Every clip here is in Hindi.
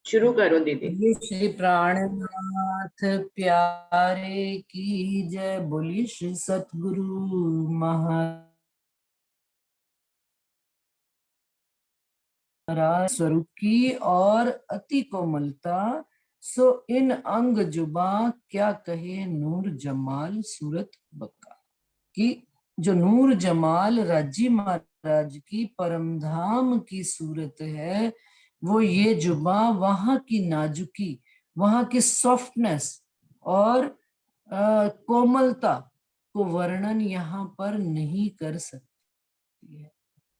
शुरू करो दीदी। ये श्री प्राणनाथ प्यारे की जय, बोली श्री सतगुरु महाराज स्वरूप की। और अति कोमलता सो इन अंग जुबा, क्या कहे नूर जमाल सूरत बक्का। कि जो नूर जमाल राजी महाराज की परमधाम की सूरत है, वो ये जुबा वहां की नाजुकी, वहां की सॉफ्टनेस और कोमलता को वर्णन यहाँ पर नहीं कर सकती है।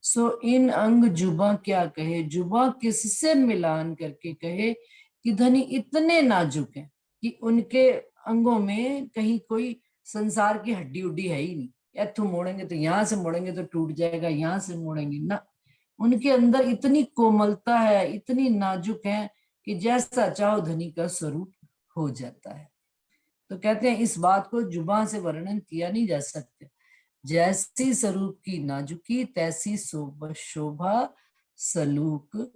सो इन अंग जुबा, क्या कहे, जुबा किससे मिलान करके कहे कि धनी इतने नाजुक हैं कि उनके अंगों में कहीं कोई संसार की हड्डी उड्डी है ही नहीं। इथों मोड़ेंगे तो यहाँ से मोड़ेंगे तो टूट जाएगा, यहाँ से मोड़ेंगे ना, उनके अंदर इतनी कोमलता है, इतनी नाजुक है कि जैसा चाहो धनी का स्वरूप हो जाता है। तो कहते हैं इस बात को जुबान से वर्णन किया नहीं जा सकता। जैसी स्वरूप की नाजुकी तैसी शोभा सलूक,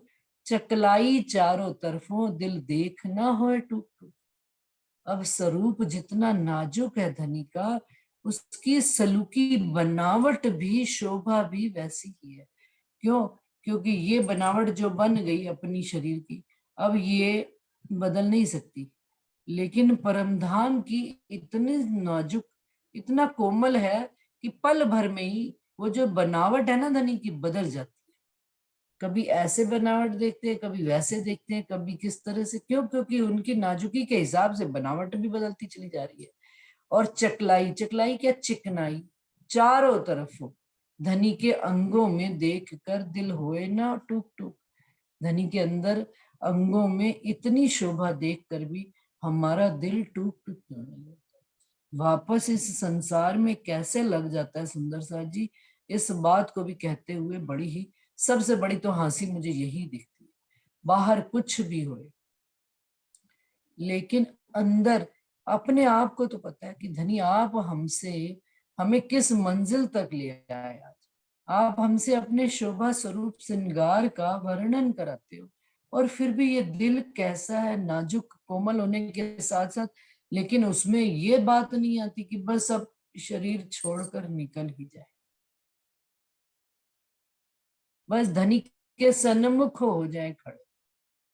चकलाई चारों तरफों दिल देख ना होए टूक टूक। अब स्वरूप जितना नाजुक है धनी का, उसकी सलूकी बनावट भी, शोभा भी वैसी ही है। क्यों? क्योंकि ये बनावट जो बन गई अपनी शरीर की, अब ये बदल नहीं सकती। लेकिन परमधाम की इतनी नाजुक, इतना कोमल है कि पल भर में ही वो जो बनावट है ना धनी की, बदल जाती है। कभी ऐसे बनावट देखते हैं, कभी वैसे देखते हैं, कभी किस तरह से। क्यों? क्योंकि उनकी नाजुकी के हिसाब से बनावट भी बदलती चली जा रही है। और चकलाई, चकलाई क्या, चिकनाई चारों तरफ हो, धनी के अंगों में देख कर दिल होए ना टूक टूक। धनी के अंदर अंगों में इतनी शोभा देखकर भी हमारा दिल टूक टूक क्यों नहीं होता, वापस इस संसार में कैसे लग जाता है। सुंदर साथ जी इस बात को भी कहते हुए बड़ी ही, सबसे बड़ी तो हंसी मुझे यही दिखती है। बाहर कुछ भी हो, लेकिन अंदर अपने आप को तो पता है कि धनी आप हमसे, हमें किस मंजिल तक ले आए आज। आप हमसे अपने शोभा स्वरूप श्रृंगार का वर्णन कराते हो, और फिर भी ये दिल कैसा है, नाजुक कोमल होने के साथ साथ, लेकिन उसमें ये बात नहीं आती कि बस अब शरीर छोड़कर निकल ही जाए। बस धनी के सन्मुख हो जाए खड़े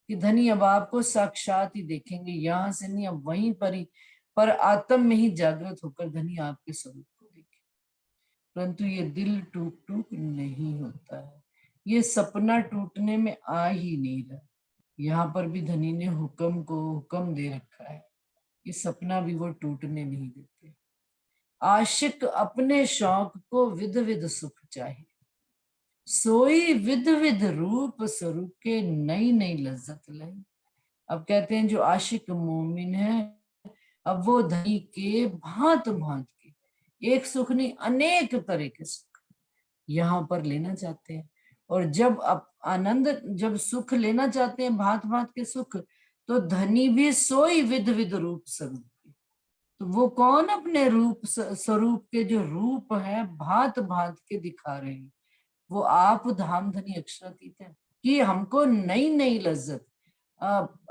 कि धनी अब आपको साक्षात ही देखेंगे, यहां से नहीं, अब वहीं पर ही, पर आत्म में ही जागृत होकर धनी आपके स्वरूप को देखे। परंतु ये दिल टूक टूक नहीं होता है, ये सपना टूटने में आ ही नहीं रहा। यहाँ पर भी धनी ने हुक्म को हुक्म दे रखा है, ये सपना भी वो टूटने नहीं देते। आशिक अपने शौक को विध विध सुख चाहे, सोई विध विध रूप स्वरूप के नई नई लज्जत लाई। अब कहते हैं जो आशिक मोमिन है, अब वो धनी के भांत भांत के, एक सुख नहीं अनेक तरह के सुख यहाँ पर लेना चाहते हैं। और जब अब आनंद, जब सुख लेना चाहते हैं भांत भांत के सुख, तो धनी भी सोई विध विध रूप स्वरूप के। तो वो कौन अपने रूप स्वरूप के जो रूप है भांत भांत के दिखा रहे हैं, वो आप धाम धनी अक्षरातीत है कि हमको नई नई लज्जत,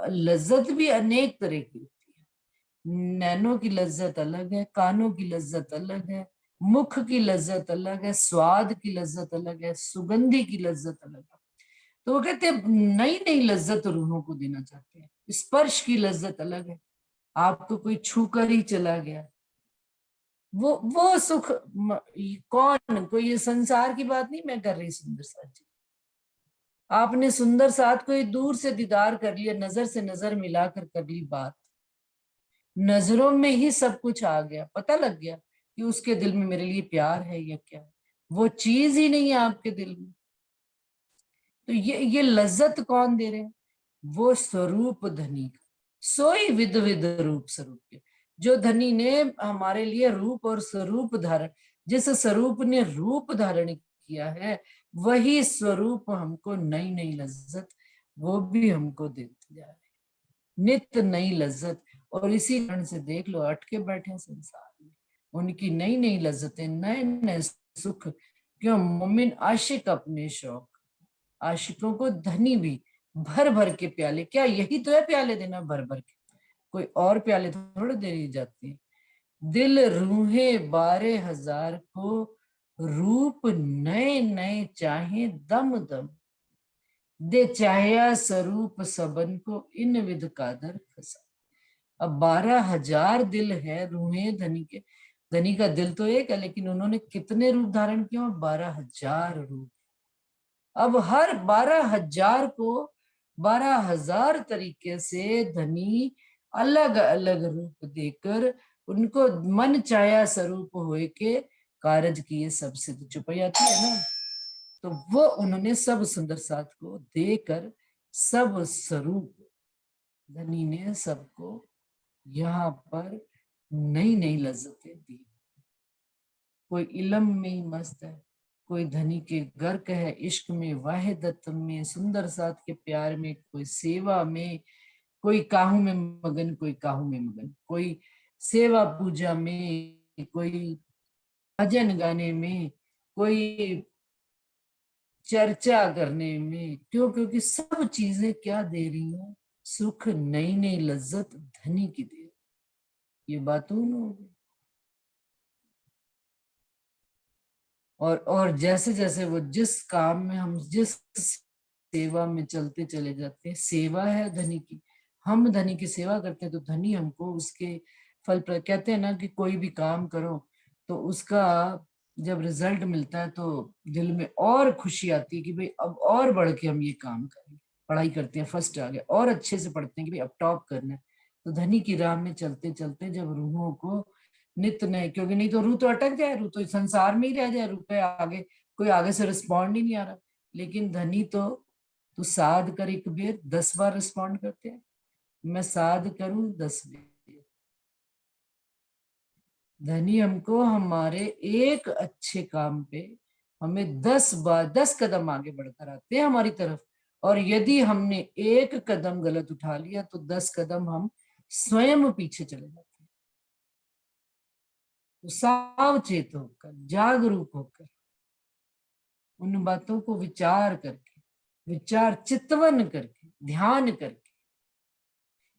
लज्जत भी अनेक तरह की होती है। नैनों की लज्जत अलग है, कानों की लज्जत अलग है, मुख की लज्जत अलग है, स्वाद की लज्जत अलग है, सुगंधी की लज्जत अलग है। तो वो कहते हैं नई नई लज्जत रूहों को देना चाहते हैं। स्पर्श की लज्जत अलग है, आपको कोई छू कर ही चला गया, वो सुख कौन, कोई ये संसार की बात नहीं मैं कर रही सुंदर साथ जी। आपने सुंदर साथ को दूर से दीदार कर लिया, नजर से नजर मिलाकर कर ली बात, नजरों में ही सब कुछ आ गया, पता लग गया कि उसके दिल में मेरे लिए प्यार है या क्या, वो चीज ही नहीं है आपके दिल में। तो ये लज्जत कौन दे रहे हैं? वो स्वरूप धनी का, सोई विध विध रूप स्वरूप के। जो धनी ने हमारे लिए रूप और स्वरूप धारण, जिस स्वरूप ने रूप धारण किया है, वही स्वरूप हमको नई नई लज्जत, वो भी हमको देते जा रहे हैं, नित नई लज्जत। और इसी कारण से देख लो अटके बैठे संसार में, उनकी नई नई लज्जतें, नए नए सुख। क्यों? मोमिन आशिक अपने शौक, आशिकों को धनी भी भर भर के प्याले, क्या यही तो है प्याले देना, भर भर के, कोई और प्याले थोड़े दे दी जाती है। दिल रूहे 12,000 को, रूप नए नए चाहे दम दम, दे चाहया स्वरूप सबन को, इन विध कादर खसा। अब 12,000 दिल है रूहे धनी के, धनी का दिल तो एक है, लेकिन उन्होंने कितने रूप धारण किए? 12,000 रूप। अब हर 12,000 को 12,000 तरीके से धनी अलग अलग रूप देकर उनको मन चाया स्वरूप होए के कारज किए सब सिद्ध चुप जाती है ना। तो वो उन्होंने सब सुंदर साथ को देकर सब स्वरूप धनी ने सबको यहाँ पर नई नई लज्जतें दी। कोई इलम में ही मस्त है, कोई धनी के गर्क है, इश्क में, वाहिदत में, सुंदर साथ के प्यार में, कोई सेवा में, कोई काहू में मगन, कोई काहू में मगन, कोई सेवा पूजा में, कोई भजन गाने में, कोई चर्चा करने में। क्यों? क्योंकि सब चीजें क्या दे रही हैं? सुख, नई नई लज्जत धनी की दे। ये बातों होगी। और जैसे जैसे वो जिस काम में, हम जिस सेवा में चलते चले जाते हैं, सेवा है धनी की, हम धनी की सेवा करते हैं तो धनी हमको उसके फल पर, कहते हैं ना कि कोई भी काम करो तो उसका जब रिजल्ट मिलता है तो दिल में और खुशी आती है कि भाई अब और बढ़ के हम ये काम करेंगे। पढ़ाई करते हैं, फर्स्ट आ गए, और अच्छे से पढ़ते हैं कि भाई अब टॉप करना है। तो धनी की राह में चलते चलते जब रूहों को नित नए, क्योंकि नहीं तो रूह तो अटक जाए, रूह तो संसार में ही रह जाए, रूह पे आगे कोई आगे से रिस्पॉन्ड ही नहीं आ रहा। लेकिन धनी तो साध कर एक बेर 10 बार रिस्पॉन्ड करते हैं। मैं साध करूं 10 बेर, धनी हमको हमारे एक अच्छे काम पे हमें 10 बार 10 कदम आगे बढ़कर आते हैं हमारी तरफ। और यदि हमने एक कदम गलत उठा लिया तो 10 कदम हम स्वयं पीछे चले जाते हैं। तो सावचेत होकर, जागरूक होकर, उन बातों को विचार करके, विचार चितवन करके, ध्यान करके,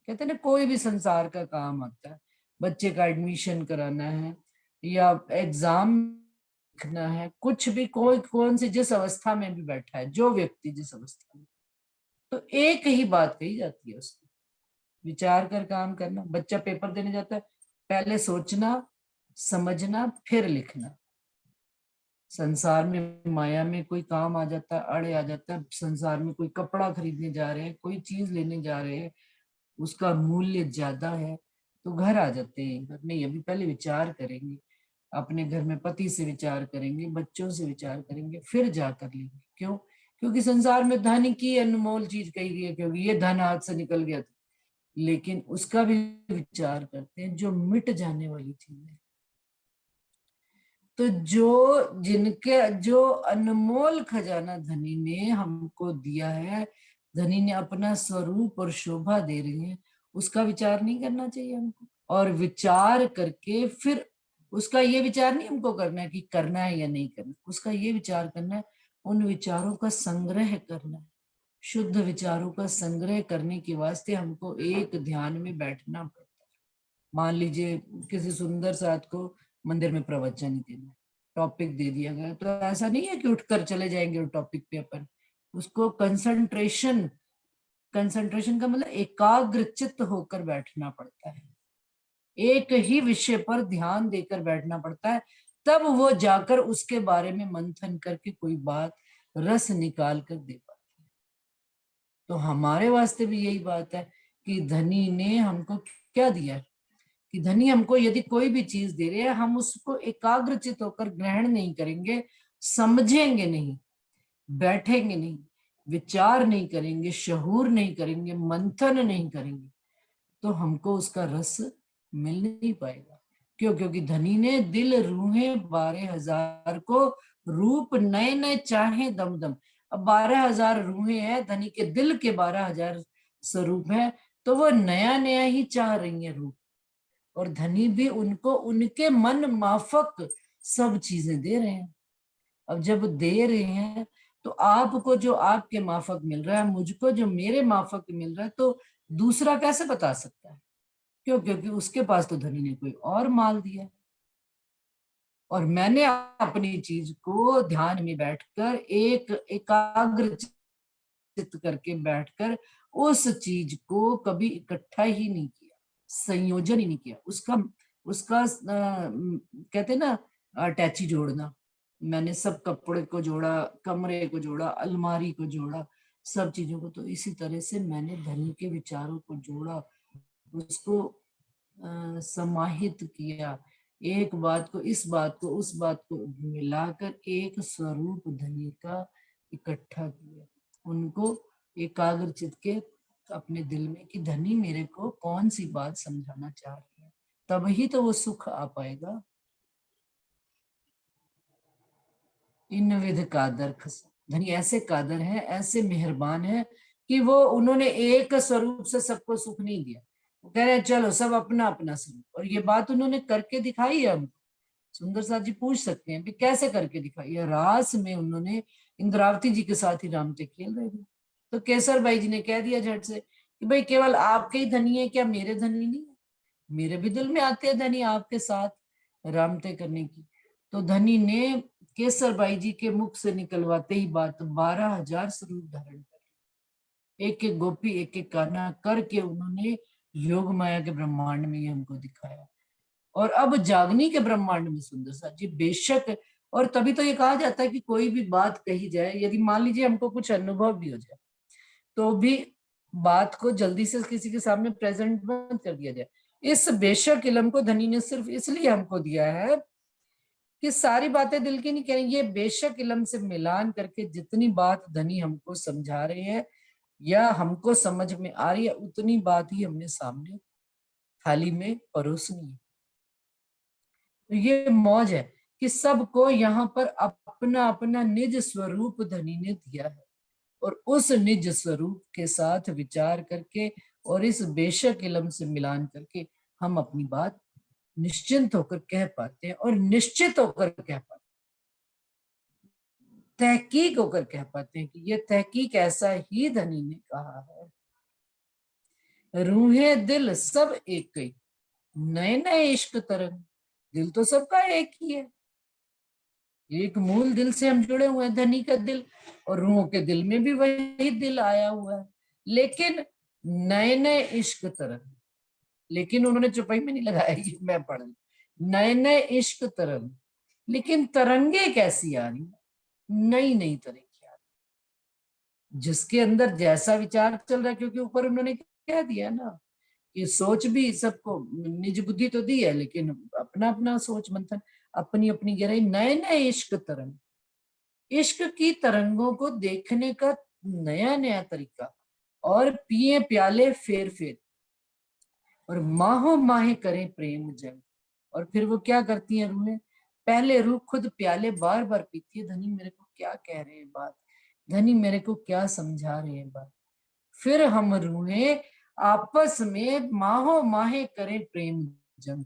कहते हैं ना कोई भी संसार का काम आता है, बच्चे का एडमिशन कराना है या एग्जाम लिखना है, कुछ भी, कोई कौन सी जिस अवस्था में भी बैठा है, जो व्यक्ति जिस अवस्था में, तो एक ही बात कही जाती है उसको, विचार कर काम करना। बच्चा पेपर देने जाता है, पहले सोचना, समझना, फिर लिखना। संसार में, माया में कोई काम आ जाता है, अड़े आ जाता है, संसार में कोई कपड़ा खरीदने जा रहे हैं, कोई चीज लेने जा रहे हैं, उसका मूल्य ज्यादा है तो घर आ जाते हैं। नहीं, अभी पहले विचार करेंगे, अपने घर में पति से विचार करेंगे, बच्चों से विचार करेंगे, फिर जाकर लेंगे। क्यों? क्योंकि संसार में धन की अनमोल चीज कही गई है, क्योंकि ये धन हाथ से निकल गया था। लेकिन उसका भी विचार करते हैं जो मिट जाने वाली चीज है। तो जो अनमोल खजाना धनी ने हमको दिया है, धनी ने अपना स्वरूप और शोभा दे रही है, उसका विचार नहीं करना चाहिए हमको? और विचार करके फिर उसका ये विचार नहीं हमको करना है कि करना है या नहीं करना, उसका ये विचार करना है, उन विचारों का संग्रह करना है। शुद्ध विचारों का संग्रह करने के वास्ते हमको एक ध्यान में बैठना पड़ता है। मान लीजिए किसी सुंदर साथ को मंदिर में प्रवचन देना, टॉपिक दे दिया गया, तो ऐसा नहीं है कि उठकर चले जाएंगे उस टॉपिक पे अपन, उसको कंसंट्रेशन, कंसंट्रेशन का मतलब एकाग्र चित्त होकर बैठना पड़ता है, एक ही विषय पर ध्यान देकर बैठना पड़ता है, तब वो जाकर उसके बारे में मंथन करके कोई बात रस निकाल कर दे पाते हैं। तो हमारे वास्ते भी यही बात है कि धनी ने हमको क्या दिया, कि धनी हमको यदि कोई भी चीज दे रहे हैं, हम उसको एकाग्रचित होकर ग्रहण नहीं करेंगे, समझेंगे नहीं, बैठेंगे नहीं, विचार नहीं करेंगे, शहूर नहीं करेंगे, मंथन नहीं करेंगे, तो हमको उसका रस मिल नहीं पाएगा। क्यों? क्योंकि धनी ने दिल रूहे 12,000 को, रूप नए नए चाहे दम दम। अब 12,000 रूहें हैं, धनी के दिल के 12,000 स्वरूप है, तो वो नया नया ही चाह रही है रूप। और धनी भी उनको उनके मन माफक सब चीजें दे रहे हैं। अब जब दे रहे हैं तो आपको जो आपके माफक मिल रहा है, मुझको जो मेरे माफक मिल रहा है, तो दूसरा कैसे बता सकता है? क्यों? क्योंकि उसके पास तो धनी ने कोई और माल दिया है, और मैंने अपनी चीज को ध्यान में बैठकर एक एकाग्र चित्त करके बैठकर उस चीज को कभी इकट्ठा ही नहीं किया, संयोजन ही नहीं किया, उसका उसका कहते हैं ना अटैची जोड़ना। मैंने सब कपड़े को जोड़ा, कमरे को जोड़ा, अलमारी को जोड़ा, सब चीजों को। तो इसी तरह से मैंने धनी के विचारों को जोड़ा, उसको समाहित किया, एक बात को, इस बात को, उस बात को मिलाकर एक स्वरूप धनी का इकट्ठा किया, उनको एकाग्र चित्त के अपने दिल में कि धनी मेरे को कौन सी बात समझाना चाह रही है, तब ही तो वो सुख आ पाएगा। इन विध कादर खस, धनी ऐसे कादर है, ऐसे मेहरबान है कि वो उन्होंने एक स्वरूप से सबको सुख नहीं दिया। वो कह रहे हैं चलो सब अपना अपना स्वरूप, और ये बात उन्होंने करके दिखाई है हमको। सुंदर साथ जी पूछ सकते हैं भी कैसे करके दिखाई है? रास में उन्होंने इंद्रावती जी के साथ ही रामते खेल रहे थे, तो केसर भाई जी ने कह दिया झट से कि भाई केवल आपके ही धनी है क्या, मेरे धनी नहीं है? मेरे भी दिल में आते हैं धनी आपके साथ रामते करने की। तो धनी ने केसर भाई जी के मुख से निकलवाते ही बात 12,000 स्वरूप धारण कर, एक एक गोपी एक एक कान्हा करके उन्होंने योग माया के ब्रह्मांड में ही हमको दिखाया। और अब जागनी के ब्रह्मांड में सुंदर सा जी बेशक, और तभी तो ये कहा जाता है कि कोई भी बात कही जाए, यदि मान लीजिए हमको कुछ अनुभव भी हो जाए, तो भी बात को जल्दी से किसी के सामने प्रेजेंट मत कर दिया जाए। इस बेशक इलम को धनी ने सिर्फ इसलिए हमको दिया है कि सारी बातें दिल की नहीं कह रही, ये बेशक इलम से मिलान करके जितनी बात धनी हमको समझा रहे हैं या हमको समझ में आ रही है, उतनी बात ही हमने सामने थाली में परोसनी है। तो ये मौज है कि सबको यहाँ पर अपना अपना निज स्वरूप धनी ने दिया है, और उस निज स्वरूप के साथ विचार करके और इस बेशक इलम से मिलान करके हम अपनी बात निश्चिंत होकर कह पाते हैं, और निश्चित होकर कह पाते हैं, तहकीक होकर कह पाते हैं कि ये तहकीक ऐसा ही धनी ने कहा है। रूहे दिल सब एक ही, नए नए इश्क तरंग, दिल तो सबका एक ही है, एक मूल दिल से हम जुड़े हुए हैं, धनी का दिल, और रूहों के दिल में भी वही दिल आया हुआ है, लेकिन नए नए इश्क तरंग। लेकिन उन्होंने चुपाई में नहीं लगाया, ये मैं पढ़, नए नए इश्क तरंग, लेकिन तरंगे कैसी आ रही, नई नई तरह की आ रही, जिसके अंदर जैसा विचार चल रहा है, क्योंकि ऊपर उन्होंने कह दिया ना कि सोच भी सबको निज बुद्धि तो दी है, लेकिन अपना अपना सोच मंथन, अपनी अपनी गहराई, नए नए इश्क तरंग, इश्क की तरंगों को देखने का नया नया तरीका, और पिए प्याले फेर फेर, और माहो माहे करें प्रेम जंग। और फिर वो क्या करती है रूहें, पहले रूह खुद प्याले बार बार पीती है, धनी मेरे को क्या कह रहे हैं बात, धनी मेरे को क्या समझा रहे हैं बात। फिर हम रूहें आपस में माहो माहे करें प्रेम जंग,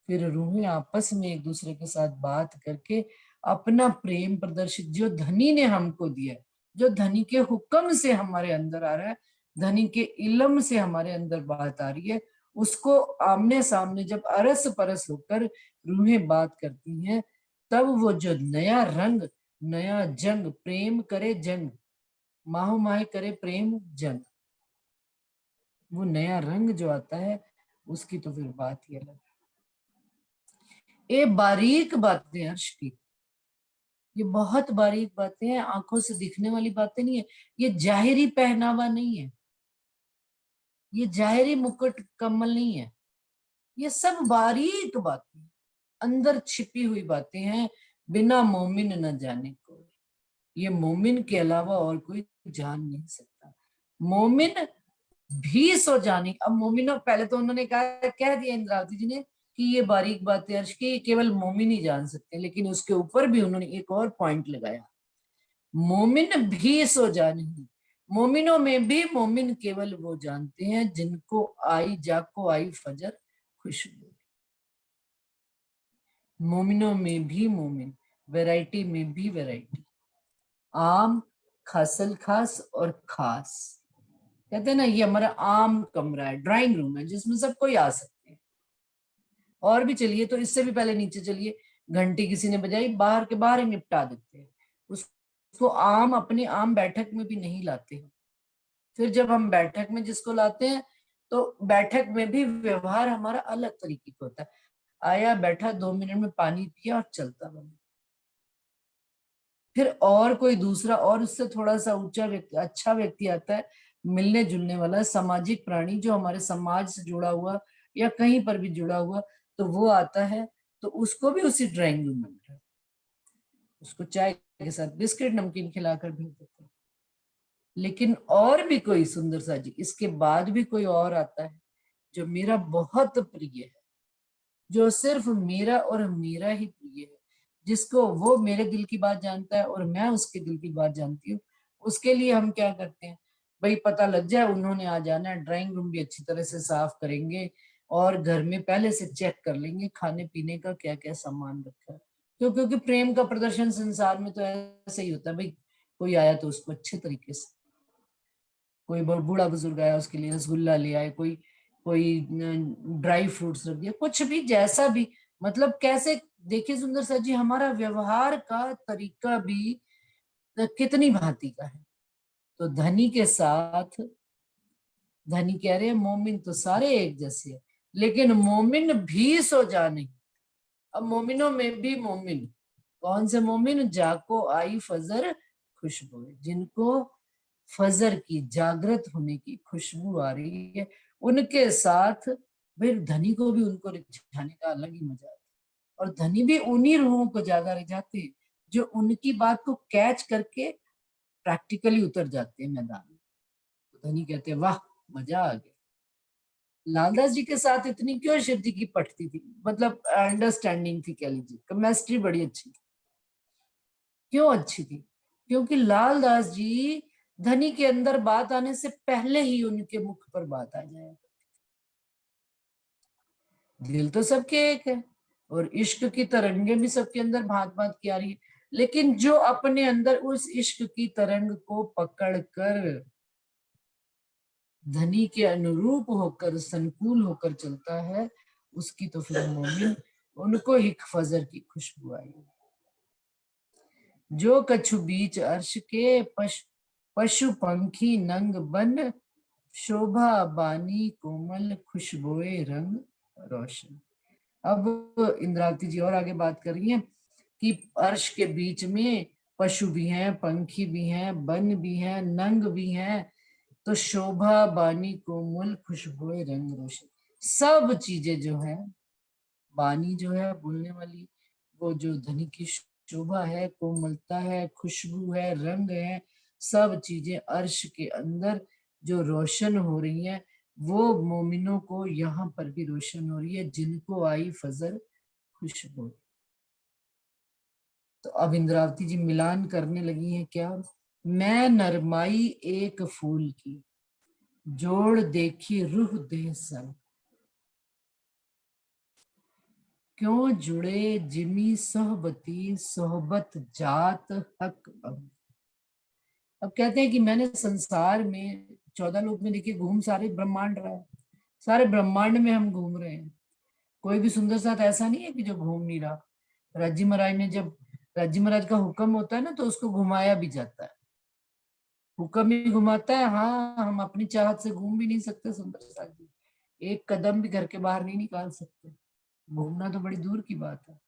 फिर रूहें आपस में एक दूसरे के साथ बात करके अपना प्रेम प्रदर्शित जो धनी ने हमको दिया है, जो धनी के हुक्म से हमारे अंदर आ रहा है, धनी के इल्म से हमारे अंदर बात आ रही है, उसको आमने सामने जब अरस परस होकर रूहें बात करती हैं, तब वो जो नया रंग, नया जंग, प्रेम करे जंग, माहो माहे करे प्रेम जंग, वो नया रंग जो आता है, उसकी तो फिर बात ही अलग है। ये बारीक बातें अर्श की, ये बहुत बारीक बातें हैं, आंखों से दिखने वाली बातें नहीं है, ये जाहिरी पहनावा नहीं है, ये जाहिरी मुकुट कम्बल नहीं है, ये सब बारीक बातें, अंदर छिपी हुई बातें हैं, बिना मोमिन न जाने को, ये मोमिन के अलावा और कोई जान नहीं सकता। मोमिन भी सो जाने, अब मोमिनो, पहले तो उन्होंने कहा, कह दिया इंद्रावती जी ने कि ये बारीक बातें अर्श की केवल मोमिन ही जान सकते हैं, लेकिन उसके ऊपर भी उन्होंने एक और पॉइंट लगाया, मोमिन भी सो जाने, मोमिनों में भी मोमिन केवल वो जानते हैं जिनको आई, जाको आई फजर खुशबू। मोमिनों में भी मोमिन, वैरायटी में भी वैरायटी, आम खासल खास और खास। कहते हैं ना, ये हमारा आम कमरा है, ड्राइंग रूम है, जिसमें सब कोई आ सकते हैं। और भी चलिए, तो इससे भी पहले नीचे चलिए, घंटी किसी ने बजाई, बाहर के बाहर ही निपटा देते हैं उसको। आम अपने आम बैठक में भी नहीं लाते हैं। फिर जब हम बैठक में जिसको लाते हैं, तो बैठक में भी व्यवहार हमारा अलग तरीके का होता है। आया, बैठा, 2 मिनट में पानी पिया और चलता बना। फिर और कोई दूसरा और उससे थोड़ा सा ऊंचा व्यक्ति, अच्छा व्यक्ति आता है, मिलने जुलने वाला, सामाजिक प्राणी, जो हमारे समाज से जुड़ा हुआ या कहीं पर भी जुड़ा हुआ, तो वो आता है। तो उसको भी उसी ड्राइंग रूम में मिल रहा है, उसको चाय के साथ बिस्किट नमकीन खिलाकर भेज देते हैं। लेकिन और भी कोई सुंदर सा जी, इसके बाद भी कोई और आता है जो मेरा बहुत प्रिय है, जो सिर्फ मेरा और मेरा ही प्रिय है, जिसको वो मेरे दिल की बात जानता है और मैं उसके दिल की बात जानती हूँ। उसके लिए हम क्या करते हैं, भाई पता लग जाए उन्होंने आ जाना है, ड्राइंग रूम भी अच्छी तरह से साफ करेंगे और घर में पहले से चेक कर लेंगे खाने पीने का क्या क्या सामान रखा है। क्योंकि प्रेम का प्रदर्शन संसार में तो ऐसा ही होता है भाई, कोई आया तो उसको अच्छे तरीके से, कोई बूढ़ा बुजुर्ग आया उसके लिए रसगुल्ला ले आए, कोई कोई ड्राई फ्रूट्स रख दिया, कुछ भी जैसा भी, मतलब कैसे। देखिए सुंदर सा जी, हमारा व्यवहार का तरीका भी कितनी भांति का है। तो धनी के साथ, धनी कह रहे हैं मोमिन तो सारे एक जैसे हैं, लेकिन मोमिन भी सो जा नहीं। अब मोमिनों में भी मोमिन, कौन से मोमिन, जाको आई फजर खुशबू, जिनको फजर की जागृत होने की खुशबू आ रही है, उनके साथ फिर धनी को भी उनको रिझाने का अलग ही मजा आता है। और धनी भी उन्हीं रूहों को जागा रिझाते हैं जो उनकी बात को कैच करके प्रैक्टिकली उतर जाते हैं मैदान में। तो धनी कहते हैं वाह, मजा आ गया। लालदास जी के साथ इतनी क्यों शिव जी की पटती थी, मतलब अंडरस्टैंडिंग थी कह लीजिए, केमिस्ट्री बड़ी अच्छी थी। क्यों अच्छी थी? क्योंकि लालदास जी, धनी के अंदर बात आने से पहले ही उनके मुख पर बात आ जाए। दिल तो सबके एक है और इश्क की तरंगे भी सबके अंदर भांत भांत की आ रही है, लेकिन जो अपने अंदर उस इश्क की तरंग को पकड़कर धनी के अनुरूप होकर, संकुल होकर चलता है, उसकी तो फिर मोमिन, उनको ही फजर की खुशबू आई। जो कछु बीच अर्श के पशु पंखी नंग बन, शोभा बानी कोमल खुशबोए रंग रोशन। अब इंद्रावती जी और आगे बात कर रही हैं कि अर्श के बीच में पशु भी हैं, पंखी भी हैं, वन भी हैं, नंग भी हैं, तो शोभा बानी कोमल खुशबोए रंग रोशन, सब चीजें जो है, बानी जो है बोलने वाली, वो जो धनी की शोभा है, कोमलता है, खुशबू है, रंग है, सब चीजें अर्श के अंदर जो रोशन हो रही हैं, वो मोमिनों को यहाँ पर भी रोशन हो रही है, जिनको आई फजर खुशबू। तो अब इंद्रावती जी मिलान करने लगी हैं क्या, मैं नरमाई एक फूल की, जोड़ देखी रूह दे संग, क्यों जुड़े जिमी सोहबती, सोहबत जात हक अब। अब कहते हैं कि मैंने संसार में 14 लोक में देखिए घूम सारे ब्रह्मांड रहा है, सारे ब्रह्मांड में हम घूम रहे हैं, कोई भी सुंदर साथ ऐसा नहीं है कि जो घूम नहीं रहा। राजी महाराज ने, जब राजी महाराज का हुक्म होता है ना, तो उसको घुमाया भी जाता है, हुक्म ही घुमाता है। हाँ, हम अपनी चाहत से घूम भी नहीं सकते सुंदर साथ जी, एक कदम भी घर के बाहर नहीं निकाल सकते, घूमना तो बड़ी दूर की बात है।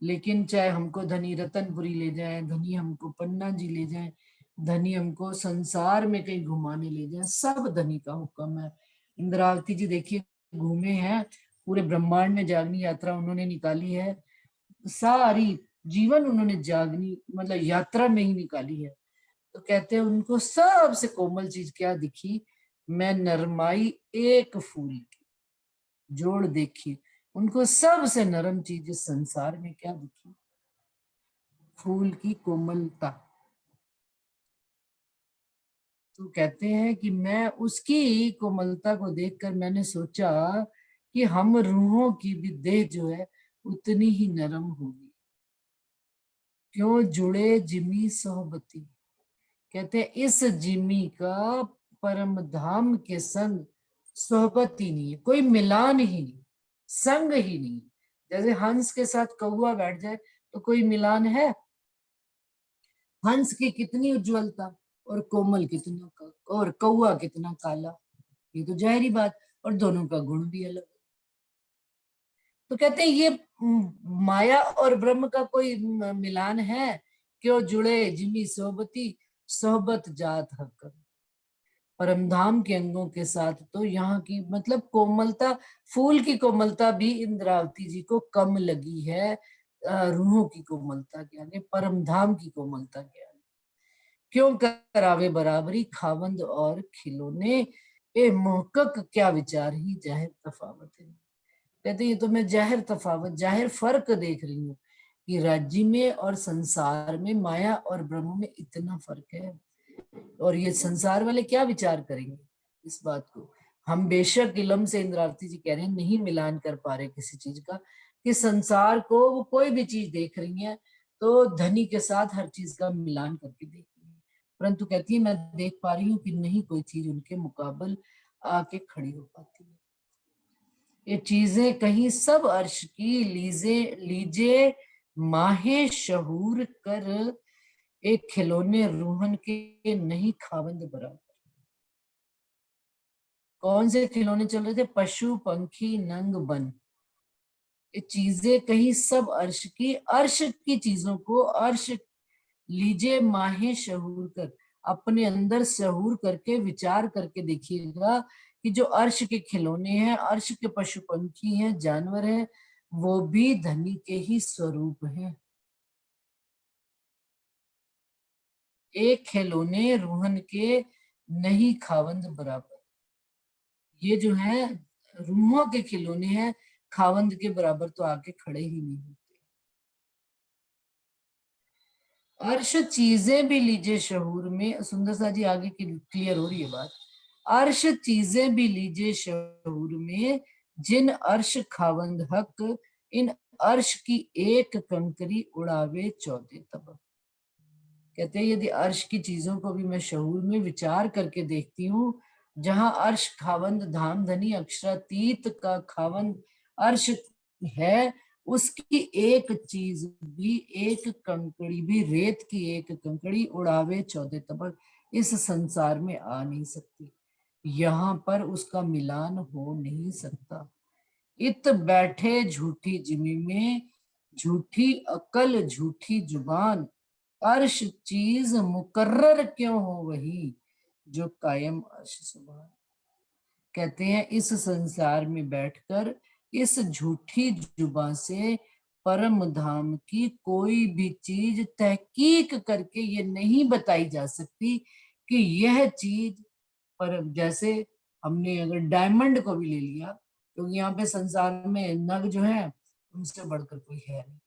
लेकिन चाहे हमको धनी रतनपुरी ले जाए, धनी हमको पन्ना जी ले जाए, धनी हमको संसार में कहीं घुमाने ले जाए, सब धनी का हुक्म है। इंद्रावती जी देखिए घूमे हैं, पूरे ब्रह्मांड में जागनी यात्रा उन्होंने निकाली है, सारी जीवन उन्होंने जागनी मतलब यात्रा में ही निकाली है। तो कहते हैं उनको सबसे कोमल चीज क्या दिखी, मैं नरमाई एक फूल की, जोड़ देखी, उनको सबसे नरम चीज इस संसार में क्या दिखी, फूल की कोमलता। तो कहते हैं कि मैं उसकी कोमलता को देखकर मैंने सोचा कि हम रूहों की भी देह जो है उतनी ही नरम होगी, क्यों जुड़े जिमी सोहबती, कहते हैं इस जिमी का परम धाम के संग सोहबत ही नहीं है, कोई मिलान ही नहीं, संग ही नहीं। जैसे हंस के साथ कौवा बैठ जाए तो कोई मिलान है? हंस की कितनी उज्ज्वलता और कोमल कितना और कौवा कितना काला, ये तो जाहिर बात। और दोनों का गुण भी अलग। तो कहते हैं ये माया और ब्रह्म का कोई मिलान है? क्यों जुड़े जिमी सोहबती, सोहबत जात हक। परमधाम के अंगों के साथ तो यहाँ की मतलब कोमलता, फूल की कोमलता भी इंद्रावती जी को कम लगी है रूहों की कोमलता के आगे, परमधाम की कोमलता के आगे। क्यों करावे बराबरी खावंद और खिलौने, ए मोहकक क्या विचार ही जाहिर तफावत है। कहते ये तो मैं जाहिर तफावत, जाहिर फर्क देख रही हूँ कि राज्य में और संसार में, माया और ब्रह्म में इतना फर्क है। और ये संसार वाले क्या विचार करेंगे इस बात को? हम बेशक इलम से, इंद्रावती जी कह रहे हैं, नहीं मिलान कर पा रहे किसी चीज का, कि संसार को वो कोई भी चीज देख रही है तो धनी के साथ हर चीज का मिलान करके देख रही है, परंतु कहती है मैं देख पा रही हूँ कि नहीं कोई चीज उनके मुकाबल आके खड़ी हो पाती है। ये चीजें कहीं सब अर्श की लीजे लीजे माहे शहूर कर, एक खिलौने रूहन के नहीं खावंद बराबर। कौन से खिलौने चल रहे थे? पशु पंखी नंग बन। ये चीजें कहीं सब अर्श की, अर्श की चीजों को अर्श लीजिए माहे शहूर कर, अपने अंदर शहूर करके विचार करके देखिएगा कि जो अर्श के खिलौने हैं, अर्श के पशु पंखी हैं, जानवर हैं, वो भी धनी के ही स्वरूप हैं। एक खिलौने रूहन के नहीं खावंद बराबर। ये जो है रूहों के खिलौने हैं, खावंद के बराबर तो आके खड़े ही नहीं होते। अर्श चीजें भी लीजिए शहूर में, सुंदर सा जी आगे की क्लियर हो रही है बात। अर्श चीजें भी लीजिए शहूर में, जिन अर्श खावंद हक, इन अर्श की एक कंकरी उड़ावे चौदह तब। कहते हैं यदि अर्श की चीजों को भी मैं शहूर में विचार करके देखती हूँ, जहां अर्श खावंद धाम धनी अक्षरातीत का खावंद अर्श है, उसकी एक चीज भी, एक कंकड़ी भी, रेत की एक कंकड़ी उड़ावे चौदह तबक, इस संसार में आ नहीं सकती। यहाँ पर उसका मिलान हो नहीं सकता। इत बैठे झूठी जिमी में, झूठी अकल झूठी जुबान, अर्श चीज मुकर्रर क्यों हो वही, जो कायम अर्श सुभान। कहते हैं इस संसार में बैठकर इस झूठी जुबान से परम धाम की कोई भी चीज तहकीक करके ये नहीं बताई जा सकती कि यह चीज परम। जैसे हमने अगर डायमंड को भी ले लिया, तो यहाँ पे संसार में नग जो है उनसे बढ़कर कोई है नहीं,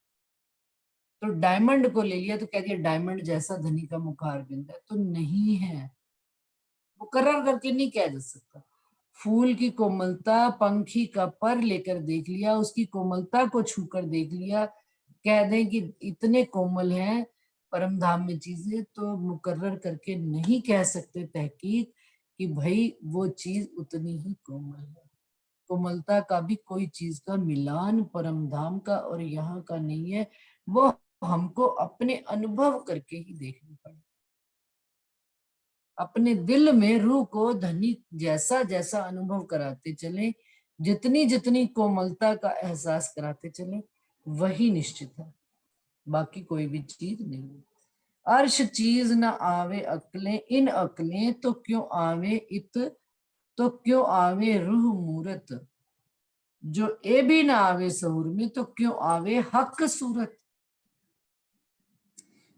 तो डायमंड को ले लिया तो कह दिया डायमंड जैसा धनी का मुखार बिंद है, तो नहीं है, मुकर्रर करके नहीं कह जा सकता। फूल की कोमलता, पंखी का पर लेकर देख लिया, उसकी कोमलता को छूकर देख लिया, कह दें कि इतने कोमल हैं परम धाम में चीजें, तो मुकर्रर करके नहीं कह सकते तहकीक कि भाई वो चीज उतनी ही कोमल है। कोमलता का भी कोई चीज का मिलान परम धाम का और यहाँ का नहीं है, वो हमको अपने अनुभव करके ही देखनी पड़े। अपने दिल में रूह को धनी जैसा जैसा अनुभव कराते चले, जितनी जितनी कोमलता का एहसास कराते चले, वही निश्चित है, बाकी कोई भी चीज नहीं। अर्श चीज न आवे अकलें, इन अकलें तो क्यों आवे इत, तो क्यों आवे रूह मूरत, जो ए भी ना आवे सहूर में तो क्यों आवे हक सूरत।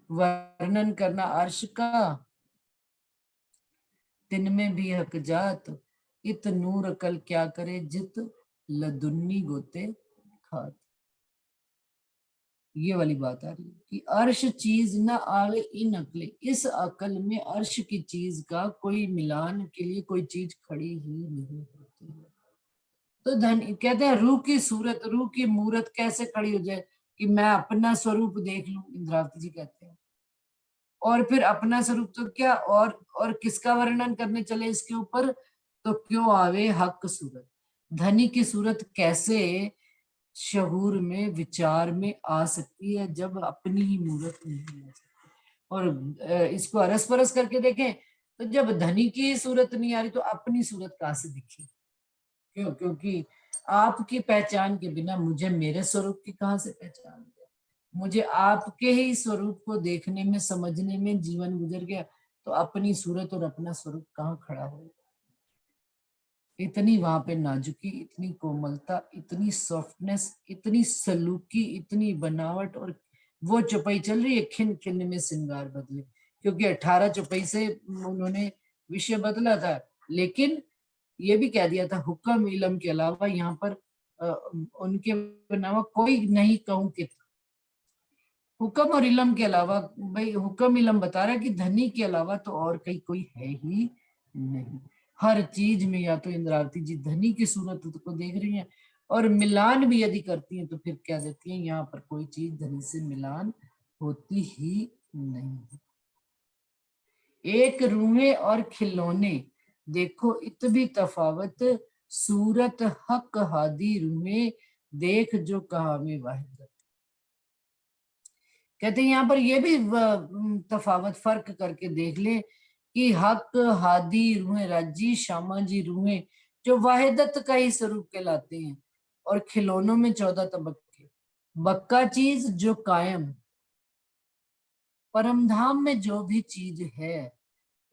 वर्णन करना अर्श का, तिन में भी हक जात, इत नूर कल क्या करे जित, लदुन्नी गोते खात। ये वाली बात आ रही है कि अर्श चीज न आवे इन अकले, इस अकल में अर्श की चीज का कोई मिलान के लिए कोई चीज खड़ी ही नहीं होती है। तो धन कहते हैं रूह की सूरत, रूह की मूरत कैसे खड़ी हो जाए कि मैं अपना स्वरूप देख लूं, इंद्रावती जी कहते हैं और फिर अपना स्वरूप तो क्या, और किसका वर्णन करने चले इसके ऊपर, तो क्यों आवे हक सूरत। धनी की सूरत कैसे शहूर में, विचार में आ सकती है जब अपनी ही मूर्त नहीं है। और इसको अरस परस करके देखें तो जब धनी की सूरत नहीं आ रही तो अपनी सूरत कहाँ से दिखी। क्यों? क्योंकि आपकी पहचान के बिना मुझे मेरे स्वरूप की कहाँ से पहचान है। मुझे आपके ही स्वरूप को देखने में, समझने में जीवन गुजर गया, तो अपनी सूरत और अपना स्वरूप कहाँ खड़ा हो। इतनी वहां पे नाजुकी, इतनी कोमलता, इतनी सॉफ्टनेस, इतनी सलूकी, इतनी बनावट। और वो चौपाई चल रही है, खिन खिन में श्रृंगार बदले, क्योंकि 18 चौपाई से उन्होंने विषय बदला था। लेकिन ये भी कह दिया था हुक्म इलम के अलावा यहाँ पर उनके अलावा कोई नहीं कहूं कि, हुक्म और इलम के अलावा, भाई हुक्म इलम बता रहा है कि धनी के अलावा तो और कहीं कोई है ही नहीं। हर चीज में या तो इंद्रावती जी धनी की सूरत को देख रही हैं, और मिलान भी यदि करती हैं तो फिर क्या देती हैं, यहाँ पर कोई चीज धनी से मिलान होती ही नहीं। एक रूहे और खिलौने, देखो इत भी तफावत, सूरत हक हादी रूहे, देख जो कहा में वाहिद। कहते हैं यहाँ पर ये भी तफावत, फर्क करके देख ले कि हक हादी रूहें, राजी श्यामा जी रूहें जो वाहिदत का ही स्वरूप कहलाते हैं, और खिलौनों में 14 तबक्के। बक्का चीज जो कायम, परमधाम में जो भी चीज है,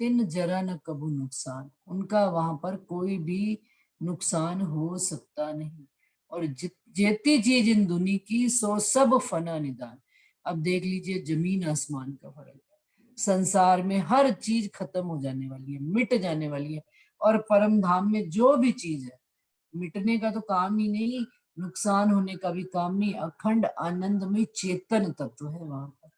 तिन जरा न कबू नुकसान, उनका वहां पर कोई भी नुकसान हो सकता नहीं। और जेती चीज इन दुनी की, सो सब फना निदान। अब देख लीजिए जमीन आसमान का फर्क है। संसार में हर चीज खत्म हो जाने वाली है, मिट जाने वाली है, और परम धाम में जो भी चीज है, मिटने का तो काम ही नहीं, नुकसान होने का भी काम नहीं, अखंड आनंद में चेतन तत्व है वहां पर।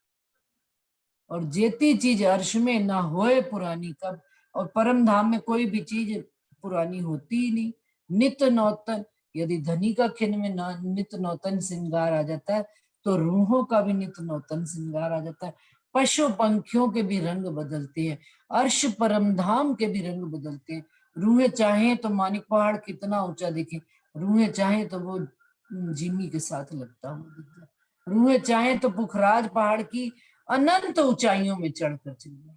और जेती चीज अर्श में ना होए पुरानी कब, और परम धाम में कोई भी चीज पुरानी होती ही नहीं, नित नौतन। यदि धनी का खिन में नित नौतन श्रृंगार आ जाता है, तो रूहों का भी नित नौतन श्रृंगार आ जाता है। पशु पंखियों के भी रंग बदलते हैं, अर्श परम धाम के भी रंग बदलते हैं। रूहें चाहे तो मानिक पहाड़ कितना ऊंचा दिखे, रूहें चाहे तो वो जिमी के साथ लगता हुआ दिखता है, रूहें चाहे तो पुखराज पहाड़ की अनंत ऊंचाइयों में चढ़कर चली जाए,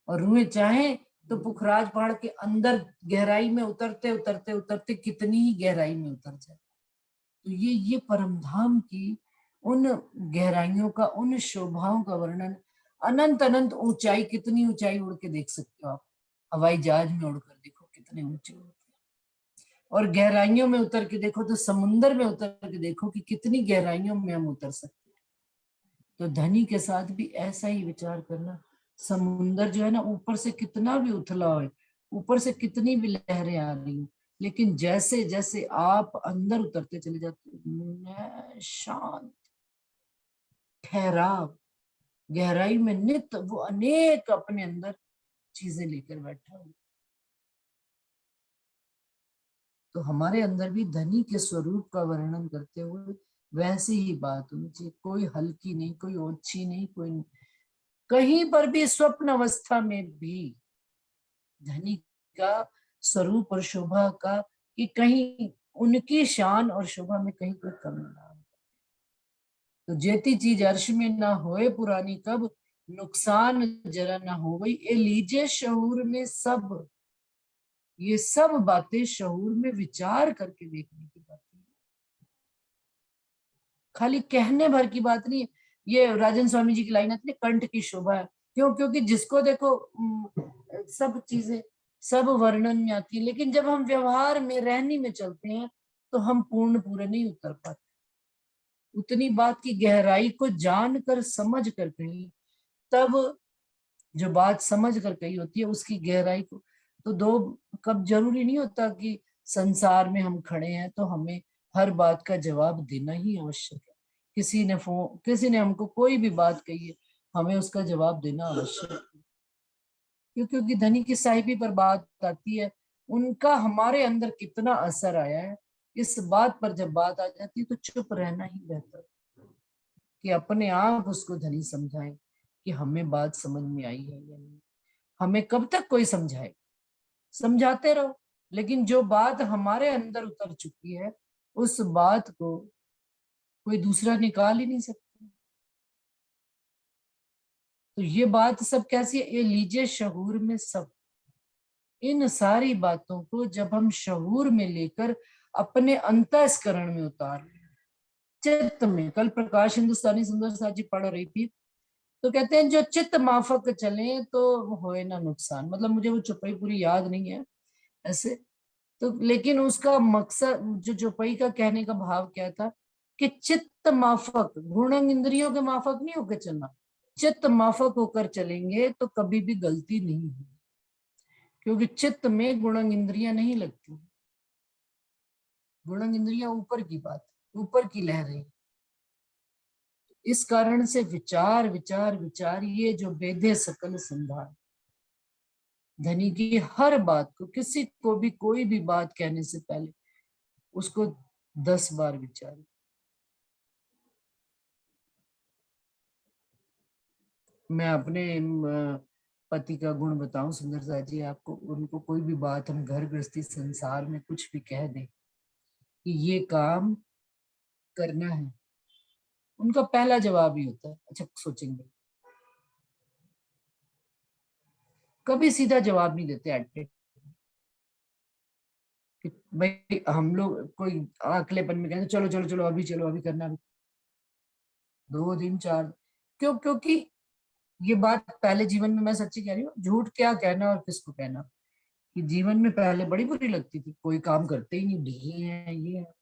और रूहें चाहे तो पुखराज पहाड़ के अंदर गहराई में उतरते उतरते उतरते कितनी ही गहराई में उतर जाए। तो ये परमधाम की उन गहराइयों का, उन शोभाओं का वर्णन, अनंत अनंत ऊंचाई, कितनी ऊंचाई उड़ के देख सकते हो आप, हवाई जहाज में उड़कर देखो कितने ऊंचे उड़ते हैं। और गहराइयों में उतर के देखो तो समुन्द्र में उतर के देखो कि कितनी गहराइयों में हम उतर सकते हैं। तो धनी के साथ भी ऐसा ही विचार करना, समुंदर जो है ना, ऊपर से कितना भी उथला हो, ऊपर से कितनी भी लहरें आ रही, लेकिन जैसे जैसे आप अंदर उतरते चले जाते, शांत, ठहराव, गहराई में नित वो अनेक अपने अंदर चीजें लेकर बैठा हो। तो हमारे अंदर भी धनी के स्वरूप का वर्णन करते हुए वैसी ही बात होनी चाहिए, कोई हल्की नहीं, कोई ओछी नहीं, कोई कहीं पर भी स्वप्न अवस्था में भी धनी का स्वरूप और शोभा का, कि कहीं उनकी शान और शोभा में कहीं कोई कमी ना हो। तो जेती चीज अर्श में ना होए पुरानी कब, नुकसान जरा ना हो गई, ए लीजिए शहूर में सब। ये सब बातें शहूर में विचार करके देखने की बात है, खाली कहने भर की बात नहीं है। ये राजन स्वामी जी की लाइन आती है, कंठ की शोभा है। क्यों? क्योंकि जिसको देखो सब चीजें सब वर्णन में आती है, लेकिन जब हम व्यवहार में, रहनी में चलते हैं, तो हम पूर्ण पूरे नहीं उतर पाते। उतनी बात की गहराई को जान कर, समझ कर कही, तब जो बात समझ कर कही होती है उसकी गहराई को, तो दो कब जरूरी नहीं होता कि संसार में हम खड़े हैं तो हमें हर बात का जवाब देना ही आवश्यक है। किसी ने हमको कोई भी बात कही है, हमें उसका जवाब देना आवश्यक है। क्योंकि धनी की साहिबी पर बात आती है, उनका हमारे अंदर कितना असर आया है, इस बात पर जब बात आ जाती है तो चुप रहना ही बेहतर, कि अपने आप उसको धनी समझाएं, कि हमें बात समझ में आई है या नहीं। हमें कब तक कोई समझाए? समझाते रहो, लेकिन जो बात हमारे अंदर उतर चुकी है उस बात को कोई दूसरा निकाल ही नहीं सकता। तो ये बात सब कैसी है? ये लीजिए शहूर में सब। इन सारी बातों को जब हम शहूर में लेकर अपने अंतःस्करण में उतार लें, चित्त में। कल प्रकाश हिंदुस्तानी सुंदर साथ जी पढ़ रही थी, तो कहते हैं जो चित्त माफक चले तो होए ना नुकसान। मतलब मुझे वो चौपाई पूरी याद नहीं है ऐसे तो, लेकिन उसका मकसद जो चौपाई का कहने का भाव क्या था कि चित्त माफक, गुणंग इंद्रियों के माफक नहीं होकर चलना। चित्त माफक होकर चलेंगे तो कभी भी गलती नहीं होगी, क्योंकि चित्त में गुणंग इंद्रियां नहीं लगती। गुणंग इंद्रियां ऊपर की बात, ऊपर की लहरें। इस कारण से विचार विचार विचार, ये जो वेदे सकल संधान, धनी की हर बात को, किसी को भी कोई भी बात कहने से पहले उसको 10 बार विचार। मैं अपने पति का गुण बताऊं सुंदर सा जी आपको, उनको कोई भी बात हम घर गृहस्थी संसार में कुछ भी कह दें कि ये काम करना है, उनका पहला जवाब ही होता है अच्छा सोचेंगे। कभी सीधा जवाब नहीं देते एट कि भाई हम लोग कोई अकेलेपन में कहते चलो चलो चलो अभी चलो अभी करना, अभी 2 दिन 4। क्यों? क्योंकि ये बात पहले जीवन में, मैं सच्ची कह रही हूँ, झूठ क्या कहना और किसको कहना, कि जीवन में पहले बड़ी बुरी लगती थी, कोई काम करते ही नहीं, ढीले हैं ये है।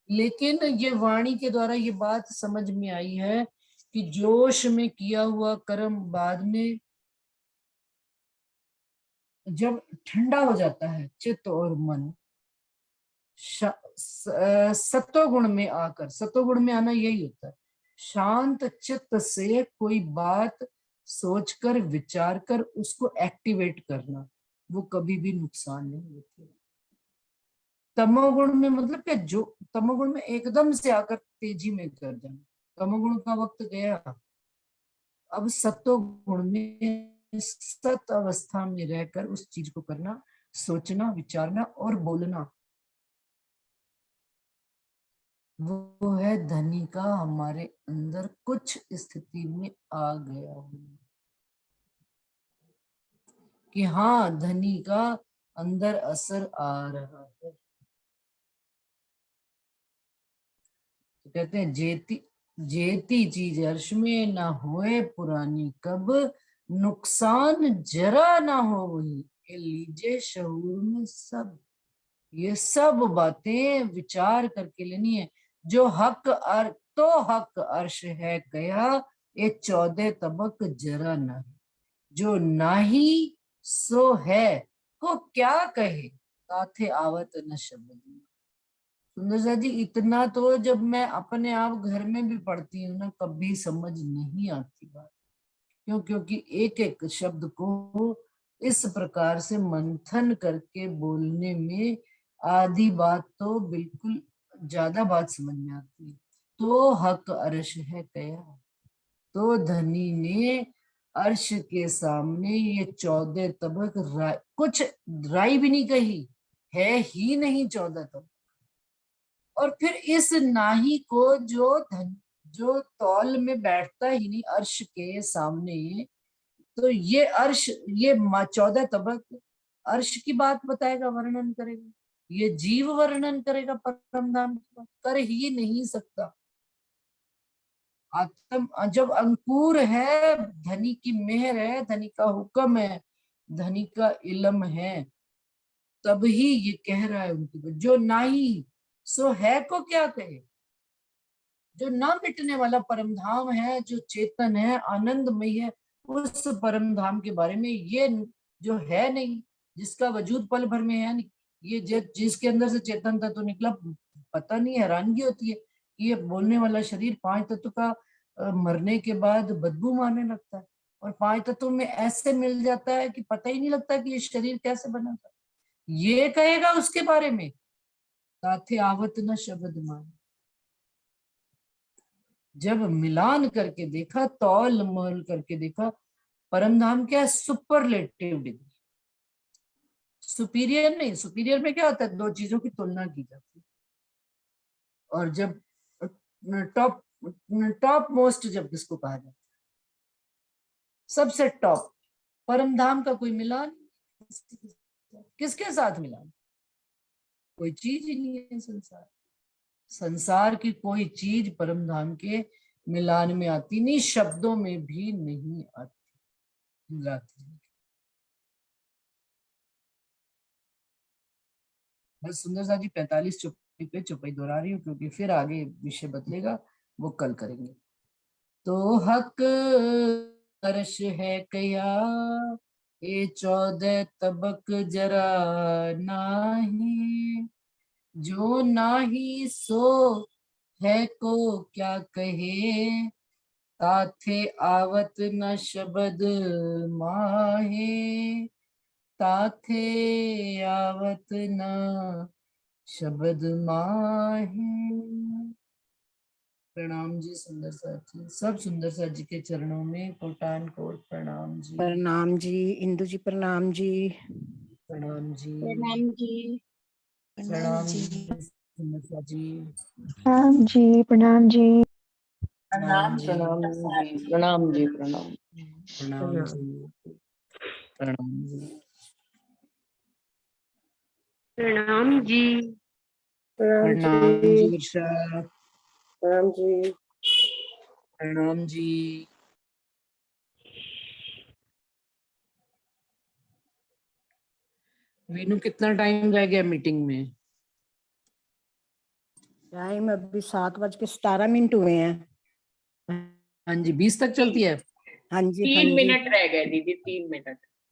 लेकिन ये वाणी के द्वारा ये बात समझ में आई है कि जोश में किया हुआ कर्म बाद में जब ठंडा हो जाता है चित्त और मन, सत्वगुण में आकर, सत्वगुण में आना यही होता है, शांत चित्त से कोई बात सोचकर विचार कर उसको एक्टिवेट करना, वो कभी भी नुकसान नहीं होती। तमोगुण में मतलब क्या, जो तमोगुण में एकदम से आकर तेजी में कर जाना, तमोगुण का वक्त गया। अब सत्वगुण में सत अवस्था में रहकर उस चीज को करना, सोचना विचारना और बोलना, वो है धनी का हमारे अंदर कुछ स्थिति में आ गया होना, कि हाँ धनी का अंदर असर आ रहा है। तो कहते हैं जेती जेती चीज अर्श में ना होए पुरानी, कब नुकसान जरा ना हो वही, ये लीजिए शहूर में सब। ये सब बातें विचार करके लेनी है। जो हक तो हक अर्श है गया, ये 14 तबक जरा ना, जो नाही सो है को क्या कहे, ताथे आवत न शब्द। सुंदर सा जी, इतना तो जब मैं अपने आप घर में भी पढ़ती हूँ ना, कभी समझ नहीं आती बात। क्यों? क्योंकि एक एक शब्द को इस प्रकार से मंथन करके बोलने में आधी बात तो बिल्कुल ज्यादा बात समझ में आती है। तो हक अर्श है कया, तो धनी ने अर्श के सामने ये 14 तबक कुछ राई भी नहीं कही, है ही नहीं 14 तबक। और फिर इस नाही को जो तौल में बैठता ही नहीं अर्श के सामने, तो ये अर्श, ये 14 तबक अर्श की बात बताएगा, वर्णन करेगा। ये जीव वर्णन करेगा परम धाम की बात, कर ही नहीं सकता। आत्म जब अंकुर है, धनी की मेहर है, धनी का हुक्म है, धनी का इल्म है, तब ही ये कह रहा है उनकी बात। जो नाही सो है को क्या कहे, जो ना मिटने वाला परम धाम है, जो चेतन है, आनंदमय है, उस परम धाम के बारे में ये जो है नहीं, जिसका वजूद पल भर में है नहीं, ये जिसके अंदर से चेतन तत्व निकला, पता नहीं, हैरानगी होती है कि ये बोलने वाला शरीर 5 तत्व का मरने के बाद बदबू मारने लगता है, और 5 तत्व में ऐसे मिल जाता है कि पता ही नहीं लगता कि ये शरीर कैसे बना था। ये कहेगा उसके बारे में, ताथे आवत न शब्द मान। जब मिलान करके देखा, तौल मोल करके देखा, परम धाम क्या है? Superlative degree. सुपीरियर नहीं, सुपीरियर में क्या होता है? दो चीजों की तुलना की जाती है। और जब टॉप टॉप मोस्ट जब किसको कहा जाता है, सबसे टॉप, परम धाम का कोई मिलान, किसके साथ मिलान? कोई चीज ही नहीं है संसार। संसार की कोई चीज परम धाम के मिलान में आती नहीं, शब्दों में भी नहीं आती, मिलाती नहीं। बस सुंदर सा जी 45 चुप्पी पे चुप्पी दोहरा रही हूँ, क्योंकि फिर आगे विषय बदलेगा, वो कल करेंगे। तो हक अर्श है कया, ये 14 तबक जरा नाही, जो नाही सो है को क्या कहे, ताथे आवत न शब्द माहे, ताथे आवत न शब्द माहे। प्रणाम जी सुंदर सा जी, सब सुंदर सा जी के चरणों में कोटान कोट प्रणाम जी। प्रणाम जी। इंदु जी प्रणाम जी। प्रणाम जी। प्रणाम जी। प्रणाम जी सुंदर सा जी। प्रणाम जी। प्रणाम जी। प्रणाम जी। प्रणाम जी। प्रणाम। प्रणाम जी। प्रणाम जी। प्रणाम जी। प्रणाम जी वर्षा। प्रणाम जी। प्रणाम जी। वीनू कितना टाइम रह गया मीटिंग में? टाइम अभी 7:17 हुए हैं। हाँ जी, 20 तक चलती है। हाँ जी। 3 मिनट रह गए दीदी, 3 मिनट।